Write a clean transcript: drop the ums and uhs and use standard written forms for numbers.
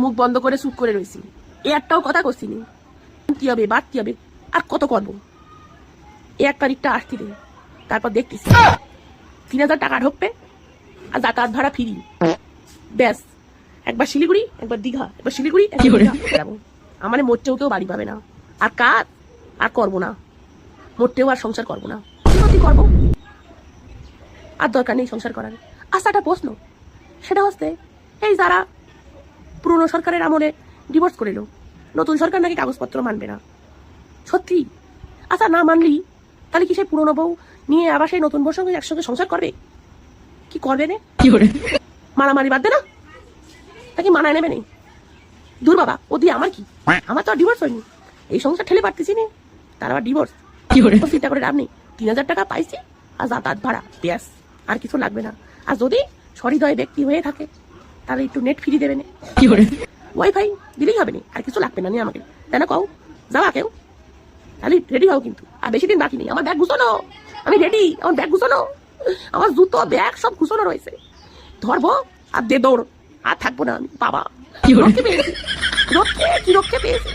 মুখ বন্ধ করে চুপ করে রয়েছি, একটাও কথা করছি নি। কি হবে বাড়তি হবে আর কত করবো? 1 তারিখটা আসতে দে, তারপর দেখতেছি 3000 টাকা ঢুকবে আর যাতায়াত ভাড়া ফ্রি। ব্যাস, একবার শিলিগুড়ি একবার দীঘা, একবার শিলিগুড়ি যাবো। আমার মোটেও কেউ বাড়ি পাবে না, আর কাজ আর করবো না, মোটেও আর সংসার করবো না। কি করবো? আর দরকার নেই সংসার করার। আচ্ছা, একটা প্রশ্ন, সেটা হচ্ছে এই যারা পুরনো সরকারের আমলে ডিভোর্স করিল, নতুন সরকার নাকি কাগজপত্র মানবে না, সত্যি? আচ্ছা, না মানলি তাহলে কি সেই পুরনো বউ নিয়ে আবার সেই নতুন বউর সঙ্গে একসঙ্গে সংসার করবে? কি করবে রে? মারামারি বাদ দে না, তাকে মানায় নেবে নেই। দূর বাবা, ও দিয়ে আমার কি? আমার তো আর ডিভোর্স হয়নি, এই সংসার ঠেলে পারতেছি না, তার আবার ডিভোর্স। চিন্তা করে লাভ নেই, 3000 টাকা পাইছি আর যাতায়াত ভাড়া, ব্যাস, আর কিছু লাগবে না। আর যদি সহৃদয় ব্যক্তি হয়ে থাকে তাহলে একটু নেট ফ্রি দেবে না, ওয়াইফাই দিলেই হবে না, আর কিছু লাগবে না আমাকে, তাই না? কও যাওয়া কেউ, তাহলে রেডি হও কিন্তু, আর বেশি দিন বাকি নেই। আমার ব্যাগ গুছানো, আমি রেডি, আমার ব্যাগ গুছানো, আমার জুতো ব্যাগ সব গুছানো রয়েছে। ধরবো আর দে দৌড়, আর থাকবো না আমি। বাবা রক্ষে পেয়েছি, রক্ষে পেয়েছি।